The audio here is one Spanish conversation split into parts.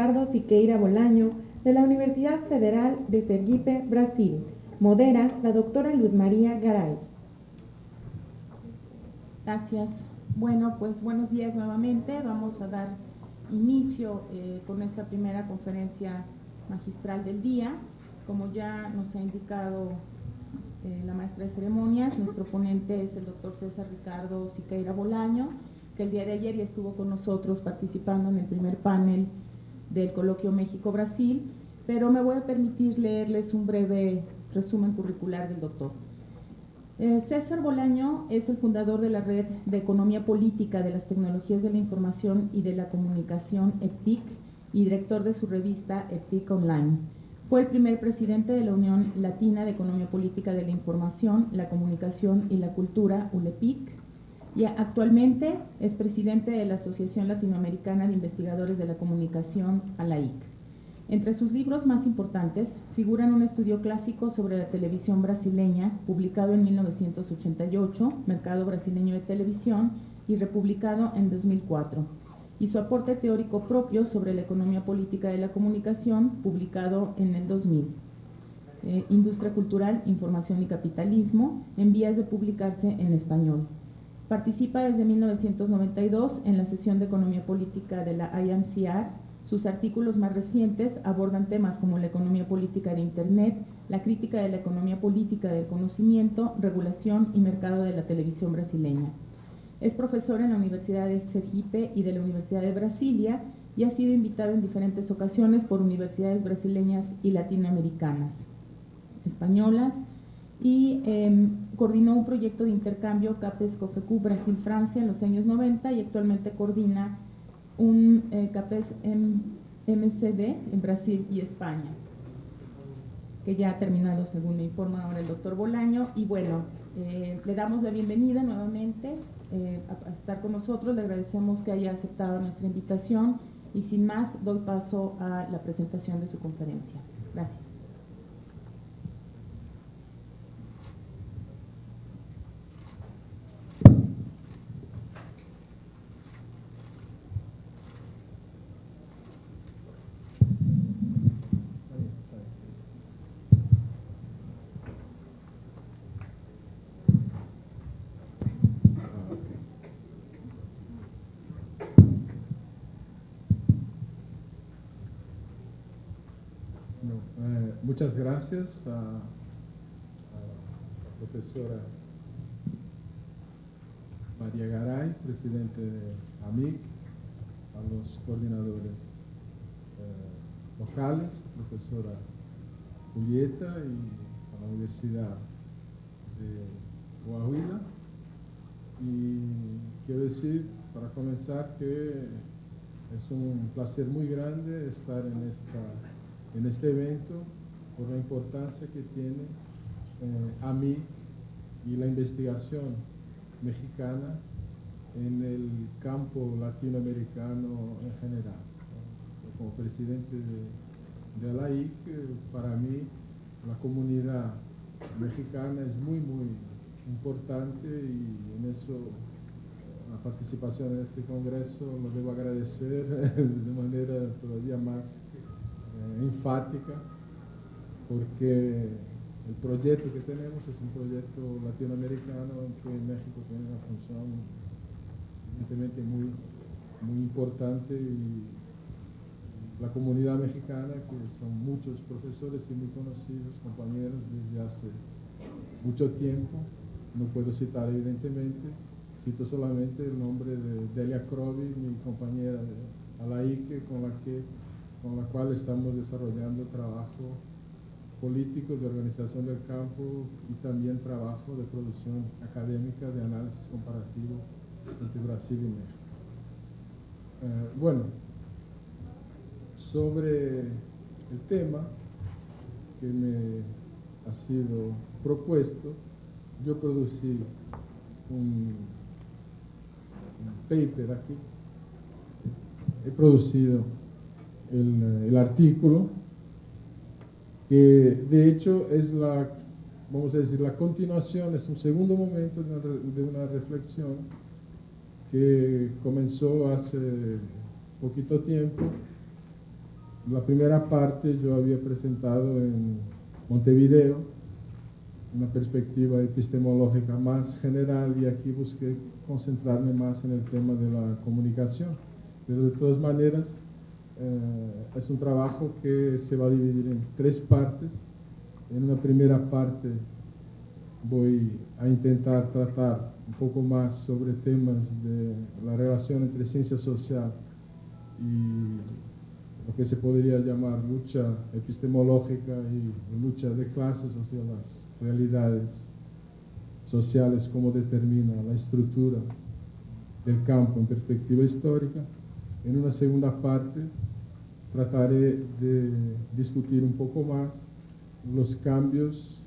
Ricardo Siqueira Bolaño, de la Universidad Federal de Sergipe, Brasil. Modera la doctora Luz María Garay. Gracias. Bueno, pues buenos días nuevamente. Vamos a dar inicio con esta primera conferencia magistral del día. Como ya nos ha indicado la maestra de ceremonias, nuestro ponente es el doctor César Ricardo Siqueira Bolaño, que el día de ayer ya estuvo con nosotros participando en el primer panel del coloquio México-Brasil, pero me voy a permitir leerles un breve resumen curricular del doctor. César Bolaño es el fundador de la Red de Economía Política de las Tecnologías de la Información y de la Comunicación, EPTIC, y director de su revista EPTIC Online. Fue el primer presidente de la Unión Latina de Economía Política de la Información, la Comunicación y la Cultura, ULEPIC, y actualmente es presidente de la Asociación Latinoamericana de Investigadores de la Comunicación, ALAIC. Entre sus libros más importantes figuran un estudio clásico sobre la televisión brasileña, publicado en 1988, Mercado Brasileño de Televisión, y republicado en 2004, y su aporte teórico propio sobre la economía política de la comunicación, publicado en el 2000. Industria cultural, información y capitalismo, en vías de publicarse en español. Participa desde 1992 en la sesión de economía política de la IMCR. Sus artículos más recientes abordan temas como la economía política de Internet, la crítica de la economía política del conocimiento, regulación y mercado de la televisión brasileña. Es profesor en la Universidad de Sergipe y de la Universidad de Brasilia y ha sido invitado en diferentes ocasiones por universidades brasileñas y latinoamericanas, españolas, y coordinó un proyecto de intercambio CAPES-COFECU Brasil-Francia en los años 90 y actualmente coordina un CAPES-MCD en Brasil y España, que ya ha terminado según me informa ahora el doctor Bolaño. Y bueno, le damos la bienvenida nuevamente a estar con nosotros, le agradecemos que haya aceptado nuestra invitación y sin más doy paso a la presentación de su conferencia. Gracias. Muchas gracias a la profesora María Garay, presidente de AMIC, a los coordinadores locales, profesora Julieta, y a la Universidad de Coahuila. Y quiero decir, para comenzar, que es un placer muy grande estar en este evento, por la importancia que tiene AMIC y la investigación mexicana en el campo latinoamericano en general. Como presidente de ALAIC, para mí la comunidad mexicana es muy, muy importante, y en eso la participación en este congreso lo debo agradecer de manera todavía más enfática, porque el proyecto que tenemos es un proyecto latinoamericano en que México tiene una función evidentemente muy, muy importante, y la comunidad mexicana, que son muchos profesores y muy conocidos, compañeros desde hace mucho tiempo. No puedo citar evidentemente, cito solamente el nombre de Delia Crovi, mi compañera de ALAIC, con la cual estamos desarrollando trabajo político de organización del campo y también trabajo de producción académica de análisis comparativo entre Brasil y México. Bueno, sobre el tema que me ha sido propuesto, yo producí un paper aquí. He producido el artículo, que de hecho es vamos a decir, la continuación, es un segundo momento de una reflexión que comenzó hace poquito tiempo la primera parte yo había presentado en Montevideo, una perspectiva epistemológica más general, y aquí busqué concentrarme más en el tema de la comunicación. Pero de todas maneras, es un trabajo que se va a dividir en 3 partes. En una primera parte voy a intentar tratar un poco más sobre temas de la relación entre ciencia social y lo que se podría llamar lucha epistemológica y lucha de clases, o sea, las realidades sociales, cómo determina la estructura del campo en perspectiva histórica. En una segunda parte trataré de discutir un poco más los cambios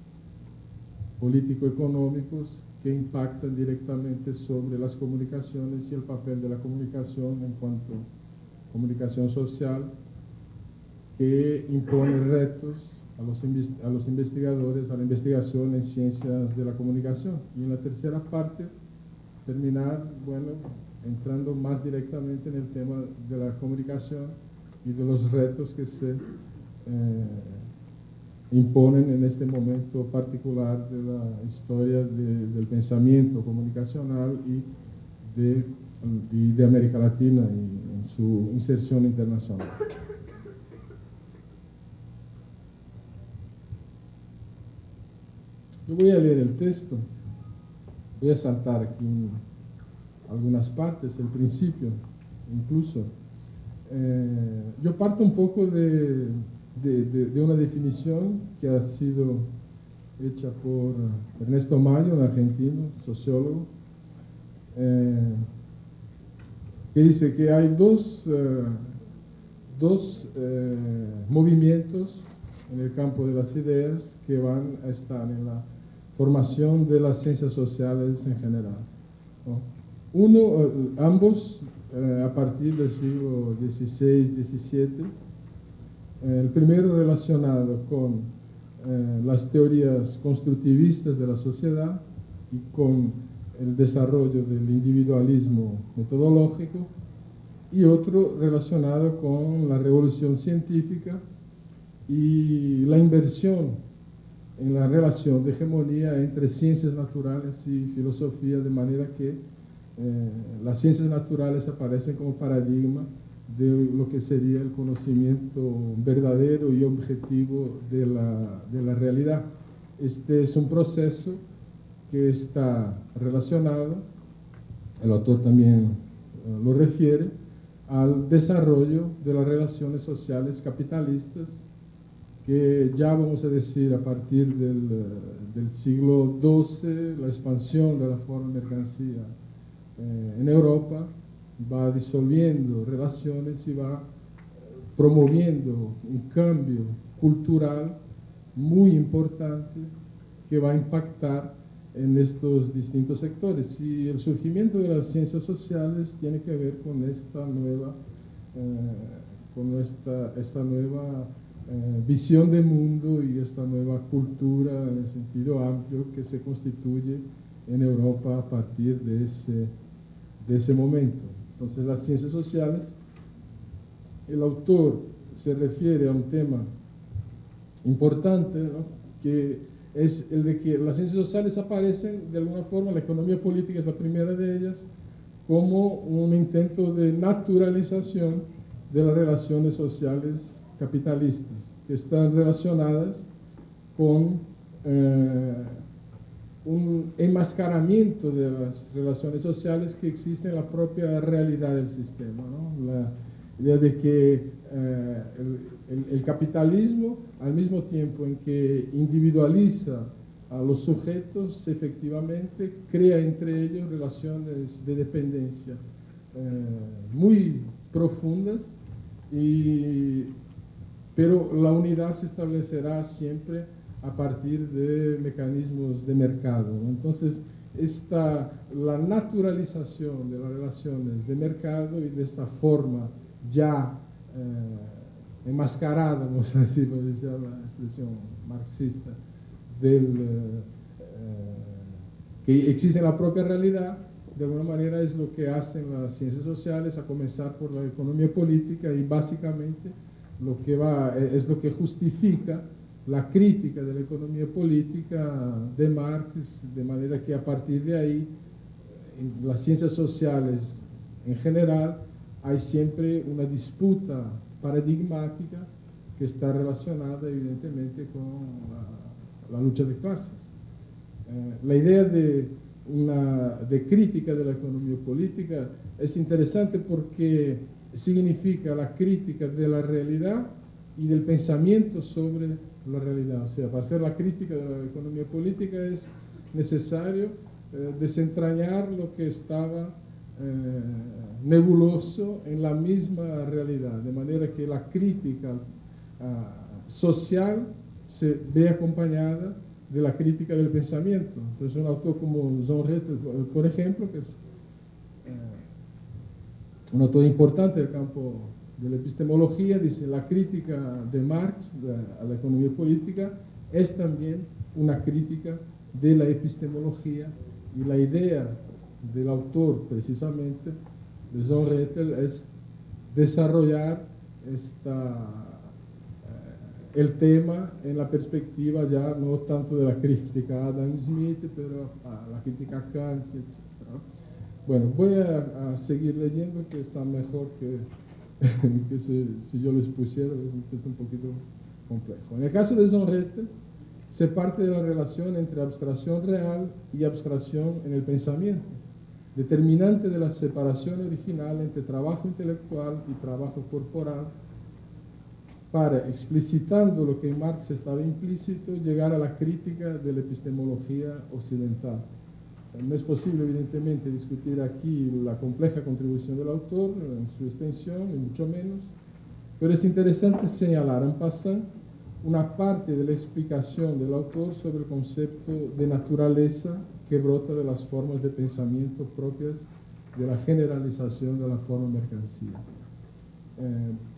político-económicos que impactan directamente sobre las comunicaciones y el papel de la comunicación en cuanto a comunicación social, que impone retos a los investigadores, a la investigación en ciencias de la comunicación. Y en la tercera parte, terminar, bueno, entrando más directamente en el tema de la comunicación y de los retos que se imponen en este momento particular de la historia del pensamiento comunicacional y de América Latina y en su inserción internacional. Yo voy a leer el texto, voy a saltar aquí algunas partes, el principio incluso. Yo parto un poco de una definición que ha sido hecha por Ernesto Mayo, un argentino, sociólogo, que dice que hay dos movimientos en el campo de las ideas que van a estar en la formación de las ciencias sociales en general, ¿no? Ambos a partir del siglo XVI, XVII. El primero relacionado con las teorías constructivistas de la sociedad y con el desarrollo del individualismo metodológico, y otro relacionado con la revolución científica y la inversión en la relación de hegemonía entre ciencias naturales y filosofía, de manera que las ciencias naturales aparecen como paradigma de lo que sería el conocimiento verdadero y objetivo de la realidad. Este es un proceso que está relacionado, el autor también lo refiere, al desarrollo de las relaciones sociales capitalistas, que ya vamos a decir a partir del siglo XII, la expansión de la forma mercancía en Europa va disolviendo relaciones y va promoviendo un cambio cultural muy importante que va a impactar en estos distintos sectores. Y el surgimiento de las ciencias sociales tiene que ver con esta nueva visión del mundo y esta nueva cultura en el sentido amplio que se constituye en Europa a partir de ese momento. Entonces, las ciencias sociales, el autor se refiere a un tema importante, ¿no?, que es el de que las ciencias sociales aparecen de alguna forma, la economía política es la primera de ellas, como un intento de naturalización de las relaciones sociales capitalistas, que están relacionadas con un enmascaramiento de las relaciones sociales que existen en la propia realidad del sistema, ¿no? La idea de que el capitalismo, al mismo tiempo en que individualiza a los sujetos, efectivamente crea entre ellos relaciones de dependencia muy profundas, pero la unidad se establecerá siempre a partir de mecanismos de mercado, ¿no? Entonces, la naturalización de las relaciones de mercado y de esta forma ya enmascarada, vamos a decir, por decir la expresión marxista, que existe en la propia realidad, de alguna manera es lo que hacen las ciencias sociales, a comenzar por la economía política y básicamente es lo que justifica la crítica de la economía política de Marx, de manera que a partir de ahí, en las ciencias sociales en general, hay siempre una disputa paradigmática que está relacionada evidentemente con la lucha de clases. La idea de crítica de la economía política es interesante porque significa la crítica de la realidad y del pensamiento sobre la realidad. O sea, para hacer la crítica de la economía política es necesario desentrañar lo que estaba nebuloso en la misma realidad, de manera que la crítica social se ve acompañada de la crítica del pensamiento. Entonces un autor como Jean Rettel, por ejemplo, que es un autor importante del campo de la epistemología, dice: la crítica de Marx a la economía política es también una crítica de la epistemología, y la idea del autor, precisamente, de Jean Rettel, es desarrollar el tema en la perspectiva ya no tanto de la crítica a Adam Smith, pero a la crítica a Kant, etc. Bueno, voy a seguir leyendo, que está mejor que si yo les pusiera, es un poquito complejo. En el caso de Jean Rettel, se parte de la relación entre abstracción real y abstracción en el pensamiento, determinante de la separación original entre trabajo intelectual y trabajo corporal, para, explicitando lo que en Marx estaba implícito, llegar a la crítica de la epistemología occidental. No es posible, evidentemente, discutir aquí la compleja contribución del autor en su extensión, ni mucho menos, pero es interesante señalar en passant una parte de la explicación del autor sobre el concepto de naturaleza que brota de las formas de pensamiento propias de la generalización de la forma mercancía.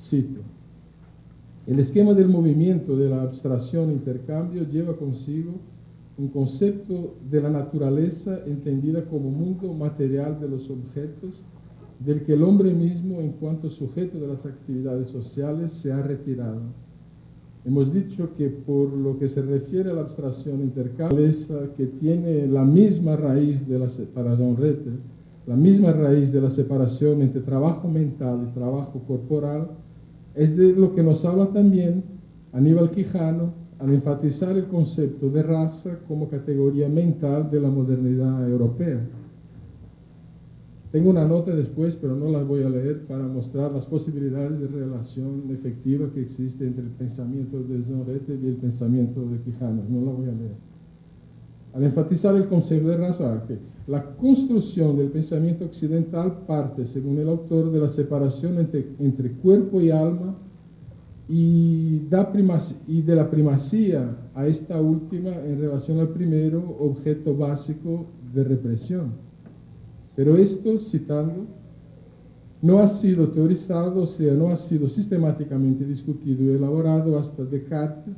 Cito: el esquema del movimiento de la abstracción e intercambio lleva consigo un concepto de la naturaleza entendida como mundo material de los objetos, del que el hombre mismo, en cuanto sujeto de las actividades sociales, se ha retirado. Hemos dicho que por lo que se refiere a la abstracción intercambio, que tiene la misma raíz para Jean Rettel, la misma raíz de la separación entre trabajo mental y trabajo corporal, es de lo que nos habla también Aníbal Quijano al enfatizar el concepto de raza como categoría mental de la modernidad europea. Tengo una nota después, pero no la voy a leer, para mostrar las posibilidades de relación efectiva que existe entre el pensamiento de Jean Rettel y el pensamiento de Quijano. No la voy a leer. Al enfatizar el concepto de raza, que la construcción del pensamiento occidental parte, según el autor, de la separación entre cuerpo y alma y de la primacía a esta última en relación al primero, objeto básico de represión. Pero esto, citando, no ha sido teorizado, o sea, no ha sido sistemáticamente discutido y elaborado hasta Descartes,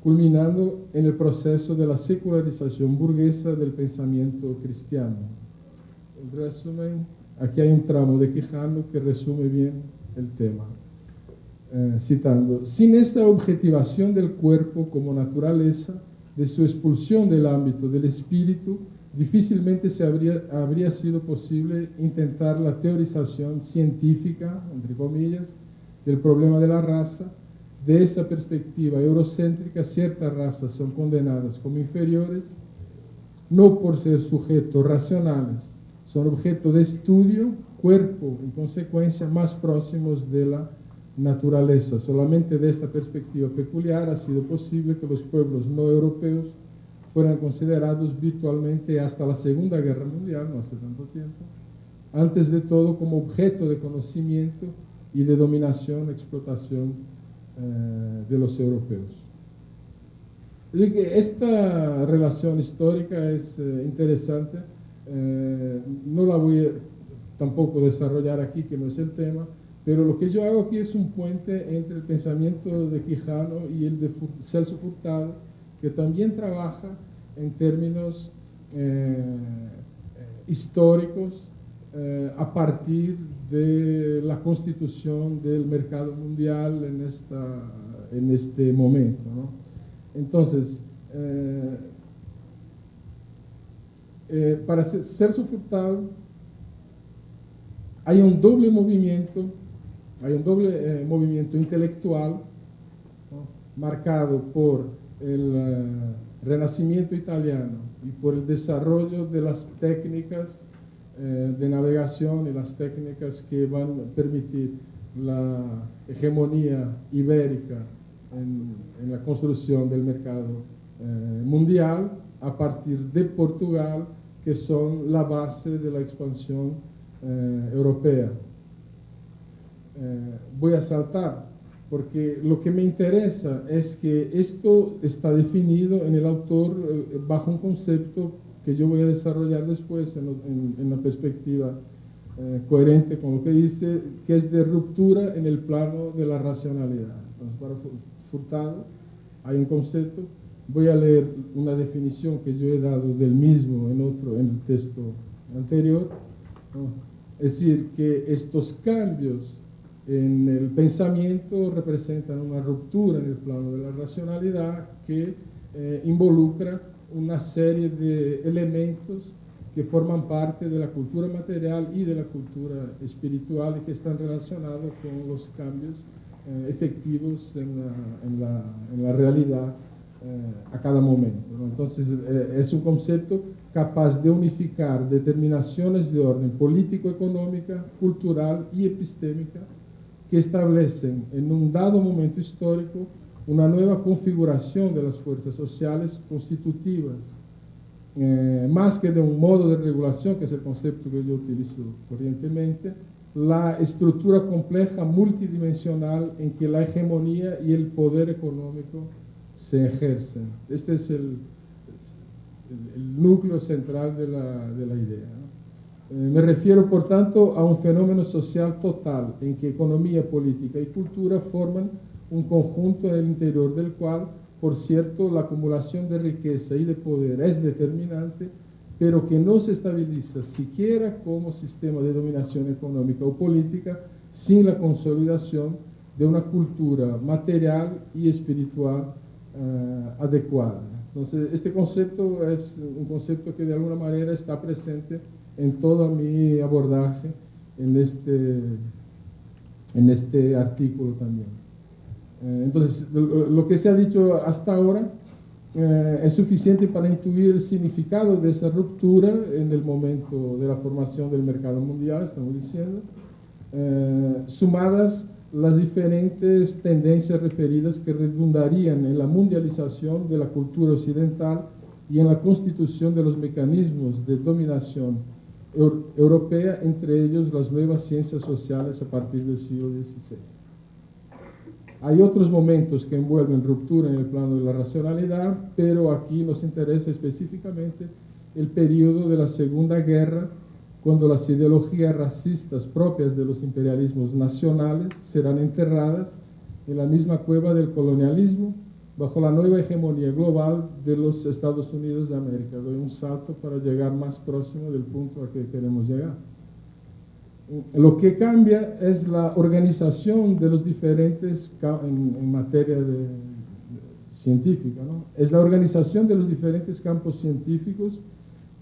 culminando en el proceso de la secularización burguesa del pensamiento cristiano. En resumen, aquí hay un tramo de Quijano que resume bien el tema. Citando: sin esa objetivación del cuerpo como naturaleza, de su expulsión del ámbito del espíritu, difícilmente habría sido posible intentar la teorización científica, entre comillas, del problema de la raza. De esa perspectiva eurocéntrica, ciertas razas son condenadas como inferiores, no por ser sujetos racionales, son objeto de estudio, cuerpo, en consecuencia, más próximos de la naturaleza. Solamente de esta perspectiva peculiar ha sido posible que los pueblos no europeos fueran considerados virtualmente hasta la Segunda Guerra Mundial, no hace tanto tiempo, antes de todo como objeto de conocimiento y de dominación, explotación de los europeos. Esta relación histórica es interesante, no la voy a tampoco desarrollar aquí, que no es el tema, pero lo que yo hago aquí es un puente entre el pensamiento de Quijano y el de Celso Furtado, que también trabaja en términos históricos a partir de la constitución del mercado mundial en este momento, ¿no? Entonces, para Celso Furtado hay un doble movimiento intelectual, ¿no?, marcado por el Renacimiento italiano y por el desarrollo de las técnicas de navegación y las técnicas que van a permitir la hegemonía ibérica en la construcción del mercado mundial a partir de Portugal, que son la base de la expansión europea. Voy a saltar, porque lo que me interesa es que esto está definido en el autor bajo un concepto que yo voy a desarrollar después en una perspectiva coherente con lo que dice, que es de ruptura en el plano de la racionalidad. Entonces, para Furtado hay un concepto, voy a leer una definición que yo he dado del mismo en el texto anterior, ¿no? Es decir, que estos cambios en el pensamiento representan una ruptura en el plano de la racionalidad que involucra una serie de elementos que forman parte de la cultura material y de la cultura espiritual y que están relacionados con los cambios efectivos en la realidad a cada momento, ¿no? Entonces, es un concepto capaz de unificar determinaciones de orden político-económica, cultural y epistémica que establecen en un dado momento histórico una nueva configuración de las fuerzas sociales constitutivas, más que de un modo de regulación, que es el concepto que yo utilizo corrientemente, la estructura compleja multidimensional en que la hegemonía y el poder económico se ejercen. Este es el núcleo central de la idea, ¿no? Me refiero, por tanto, a un fenómeno social total en que economía, política y cultura forman un conjunto en el interior del cual, por cierto, la acumulación de riqueza y de poder es determinante, pero que no se estabiliza siquiera como sistema de dominación económica o política sin la consolidación de una cultura material y espiritual adecuada. Entonces, este concepto es un concepto que de alguna manera está presente en todo mi abordaje en este artículo también. Entonces, lo que se ha dicho hasta ahora es suficiente para intuir el significado de esa ruptura en el momento de la formación del mercado mundial, estamos diciendo, sumadas las diferentes tendencias referidas que redundarían en la mundialización de la cultura occidental y en la constitución de los mecanismos de dominación europea, entre ellos las nuevas ciencias sociales a partir del siglo XVI. Hay otros momentos que envuelven ruptura en el plano de la racionalidad, pero aquí nos interesa específicamente el periodo de la Segunda Guerra, cuando las ideologías racistas propias de los imperialismos nacionales serán enterradas en la misma cueva del colonialismo bajo la nueva hegemonía global de los Estados Unidos de América. Doy un salto para llegar más próximo del punto al que queremos llegar. Lo que cambia es la organización de los diferentes, en materia científica, ¿no? Es la organización de los diferentes campos científicos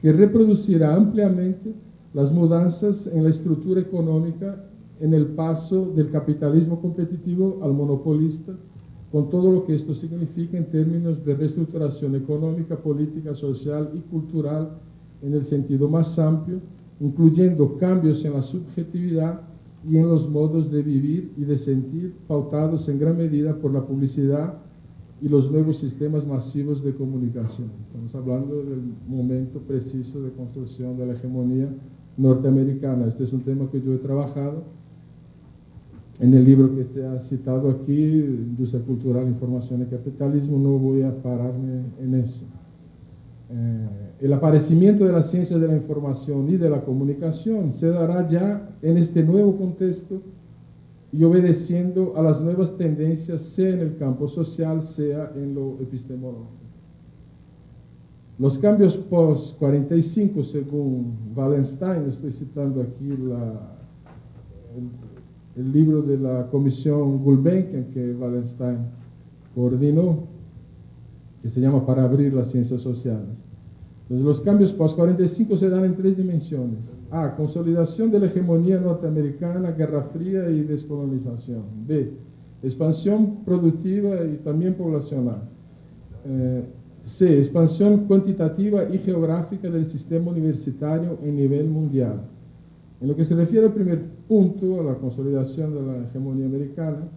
que reproducirá ampliamente las mudanzas en la estructura económica en el paso del capitalismo competitivo al monopolista, con todo lo que esto significa en términos de reestructuración económica, política, social y cultural en el sentido más amplio, incluyendo cambios en la subjetividad y en los modos de vivir y de sentir, pautados en gran medida por la publicidad y los nuevos sistemas masivos de comunicación. Estamos hablando del momento preciso de construcción de la hegemonía norteamericana. Este es un tema que yo he trabajado en el libro que se ha citado aquí, Industria Cultural, Información y Capitalismo. No voy a pararme en eso. El aparecimiento de las ciencias de la información y de la comunicación se dará ya en este nuevo contexto y obedeciendo a las nuevas tendencias, sea en el campo social, sea en lo epistemológico. Los cambios post-45, según Wallenstein, estoy citando aquí el libro de la Comisión Gulbenkian que Wallenstein coordinó, que se llama Para abrir las ciencias sociales. Entonces, los cambios post-45 se dan en 3 dimensiones. A, consolidación de la hegemonía norteamericana, Guerra Fría y descolonización. B, expansión productiva y también poblacional. C, expansión cuantitativa y geográfica del sistema universitario en nivel mundial. En lo que se refiere al primer punto, a la consolidación de la hegemonía americana,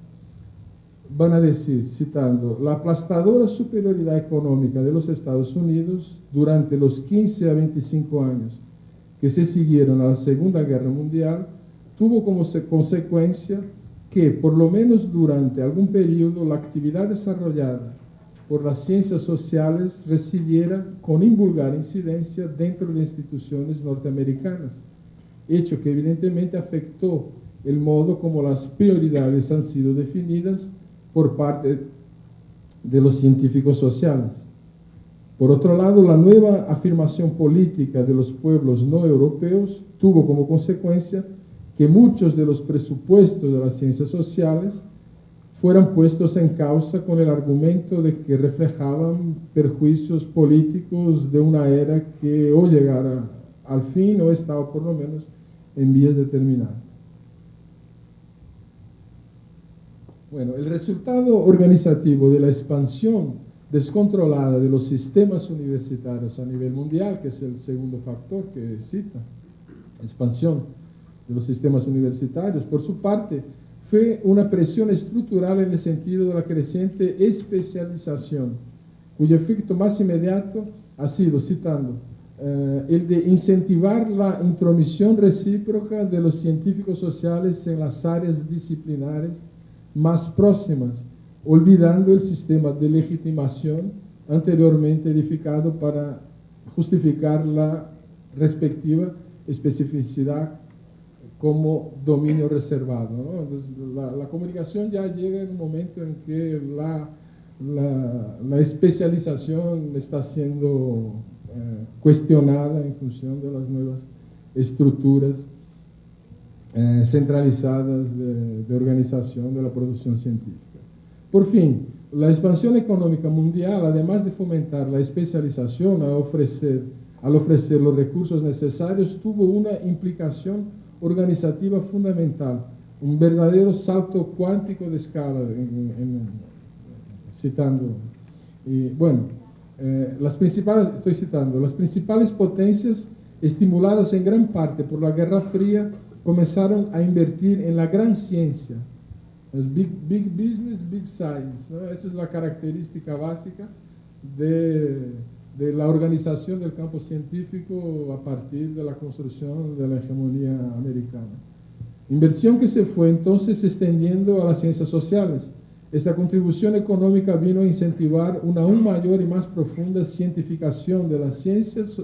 van a decir, citando, la aplastadora superioridad económica de los Estados Unidos durante los 15 a 25 años que se siguieron a la Segunda Guerra Mundial tuvo como consecuencia que, por lo menos durante algún periodo, la actividad desarrollada por las ciencias sociales residiera con invulgar incidencia dentro de instituciones norteamericanas, hecho que evidentemente afectó el modo como las prioridades han sido definidas por parte de los científicos sociales. Por otro lado, la nueva afirmación política de los pueblos no europeos tuvo como consecuencia que muchos de los presupuestos de las ciencias sociales fueran puestos en causa con el argumento de que reflejaban perjuicios políticos de una era que o llegara al fin o estaba por lo menos en vías de terminar. Bueno, el resultado organizativo de la expansión descontrolada de los sistemas universitarios a nivel mundial, que es el segundo factor que cita, expansión de los sistemas universitarios, por su parte, fue una presión estructural en el sentido de la creciente especialización, cuyo efecto más inmediato ha sido, citando, el de incentivar la intromisión recíproca de los científicos sociales en las áreas disciplinares más próximas, olvidando el sistema de legitimación anteriormente edificado para justificar la respectiva especificidad como dominio reservado, ¿no? Entonces, la comunicación ya llega en un momento en que la especialización está siendo cuestionada en función de las nuevas estructuras centralizadas de organización de la producción científica. Por fin, la expansión económica mundial, además de fomentar la especialización al ofrecer los recursos necesarios, tuvo una implicación organizativa fundamental, un verdadero salto cuántico de escala, citando. Y bueno, estoy citando, las principales potencias, estimuladas en gran parte por la Guerra Fría, comenzaron a invertir en la gran ciencia. Es big business, big science, ¿no? Esa es la característica básica de la organización del campo científico a partir de la construcción de la hegemonía americana. Inversión que se fue entonces extendiendo a las ciencias sociales. Esta contribución económica vino a incentivar una aún mayor y más profunda cientificación de las ciencias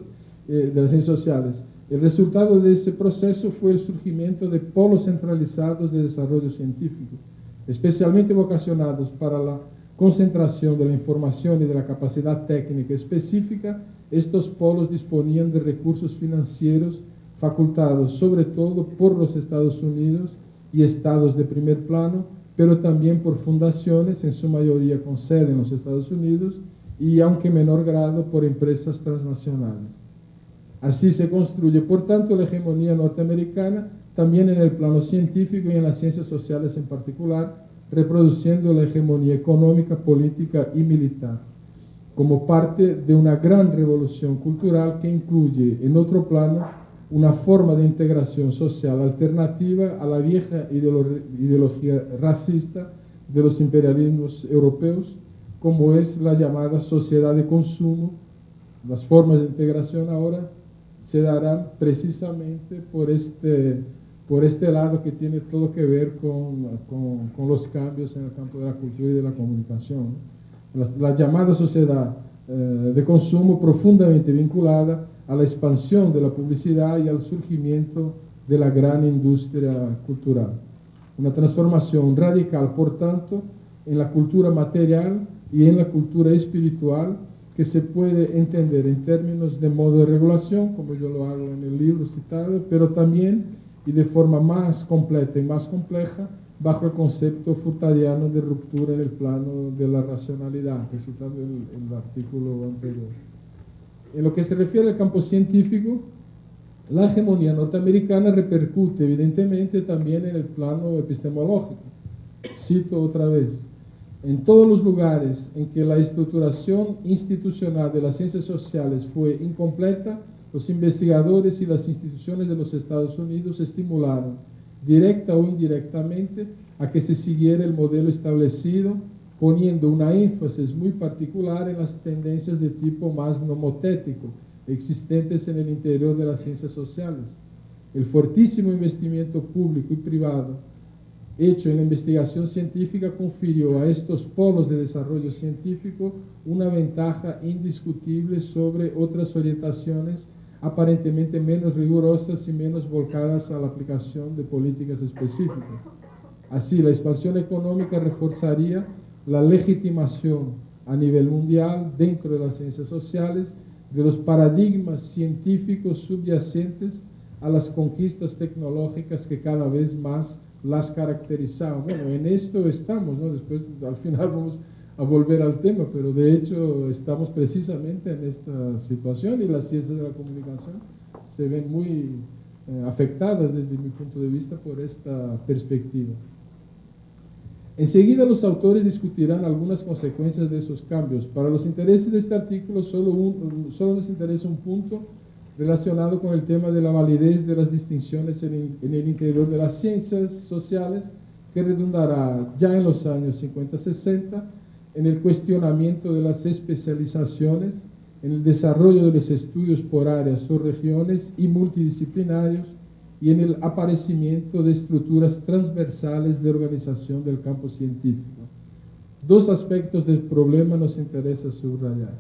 sociales. El resultado de ese proceso fue el surgimiento de polos centralizados de desarrollo científico, especialmente vocacionados para la concentración de la información y de la capacidad técnica específica. Estos polos disponían de recursos financieros facultados sobre todo por los Estados Unidos y estados de primer plano, pero también por fundaciones, en su mayoría con sede en los Estados Unidos, y aunque en menor grado por empresas transnacionales. Así se construye, por tanto, la hegemonía norteamericana, también en el plano científico y en las ciencias sociales en particular, reproduciendo la hegemonía económica, política y militar, como parte de una gran revolución cultural que incluye, en otro plano, una forma de integración social alternativa a la vieja ideología racista de los imperialismos europeos, como es la llamada sociedad de consumo. Las formas de integración ahora se darán precisamente por este lado que tiene todo que ver con los cambios en el campo de la cultura y de la comunicación. La llamada sociedad de consumo, profundamente vinculada a la expansión de la publicidad y al surgimiento de la gran industria cultural. Una transformación radical, por tanto, en la cultura material y en la cultura espiritual, que se puede entender en términos de modo de regulación, como yo lo hago en el libro citado, pero también y de forma más completa y más compleja, bajo el concepto furtadiano de ruptura en el plano de la racionalidad, citando el artículo anterior. En lo que se refiere al campo científico, la hegemonía norteamericana repercute evidentemente también en el plano epistemológico. Cito otra vez: en todos los lugares en que la estructuración institucional de las ciencias sociales fue incompleta, los investigadores y las instituciones de los Estados Unidos estimularon, directa o indirectamente, a que se siguiera el modelo establecido, poniendo una énfasis muy particular en las tendencias de tipo más nomotético existentes en el interior de las ciencias sociales. El fuertísimo investimiento público y privado hecho en la investigación científica confirió a estos polos de desarrollo científico una ventaja indiscutible sobre otras orientaciones aparentemente menos rigurosas y menos volcadas a la aplicación de políticas específicas. Así, la expansión económica reforzaría la legitimación a nivel mundial dentro de las ciencias sociales de los paradigmas científicos subyacentes a las conquistas tecnológicas que cada vez más las caracterizaban. Bueno, en esto estamos, ¿no? Después, al final vamos a volver al tema, pero de hecho estamos precisamente en esta situación y las ciencias de la comunicación se ven muy afectadas desde mi punto de vista por esta perspectiva. Enseguida los autores discutirán algunas consecuencias de esos cambios. Para los intereses de este artículo solo les interesa un punto relacionado con el tema de la validez de las distinciones en el interior de las ciencias sociales, que redundará ya en los años 50-60 en el cuestionamiento de las especializaciones, en el desarrollo de los estudios por áreas o regiones y multidisciplinarios, y en el aparecimiento de estructuras transversales de organización del campo científico. Dos aspectos del problema nos interesa subrayar.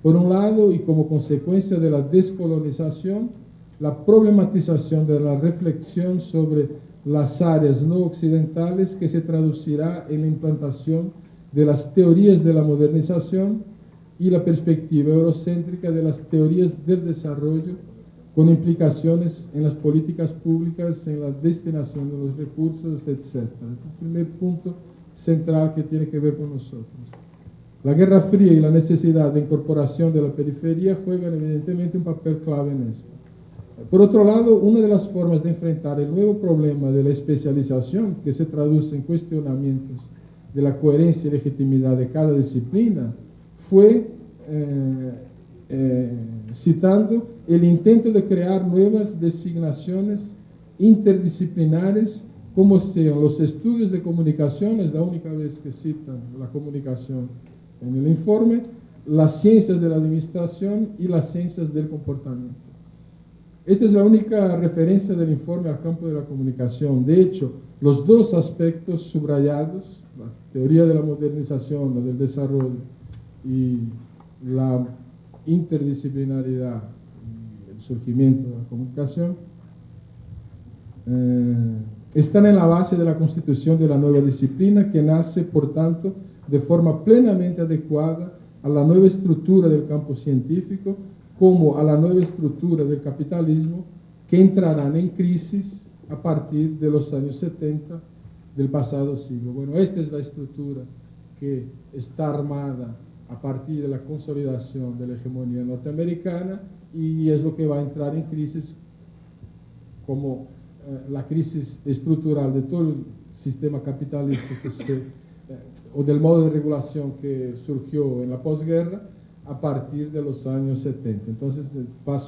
Por un lado, y como consecuencia de la descolonización, la problematización de la reflexión sobre las áreas no occidentales, que se traducirá en la implantación de las teorías de la modernización y la perspectiva eurocéntrica de las teorías del desarrollo, con implicaciones en las políticas públicas, en la destinación de los recursos, etc. Este es el primer punto central que tiene que ver con nosotros. La Guerra Fría y la necesidad de incorporación de la periferia juegan evidentemente un papel clave en esto. Por otro lado, una de las formas de enfrentar el nuevo problema de la especialización, que se traduce en cuestionamientos de la coherencia y legitimidad de cada disciplina, fue citando el intento de crear nuevas designaciones interdisciplinares, como sean los estudios de comunicación, es la única vez que citan la comunicación en el informe, las ciencias de la administración y las ciencias del comportamiento. Esta es la única referencia del informe al campo de la comunicación. De hecho, los dos aspectos subrayados, la teoría de la modernización, la del desarrollo, y la interdisciplinaridad, el surgimiento de la comunicación, están en la base de la constitución de la nueva disciplina, que nace, por tanto, de forma plenamente adecuada a la nueva estructura del campo científico, como a la nueva estructura del capitalismo, que entrarán en crisis a partir de los años 70 del pasado siglo. Bueno, esta es la estructura que está armada a partir de la consolidación de la hegemonía norteamericana, y es lo que va a entrar en crisis como la crisis estructural de todo el sistema capitalista o del modo de regulación que surgió en la posguerra a partir de los años 70. Entonces, paso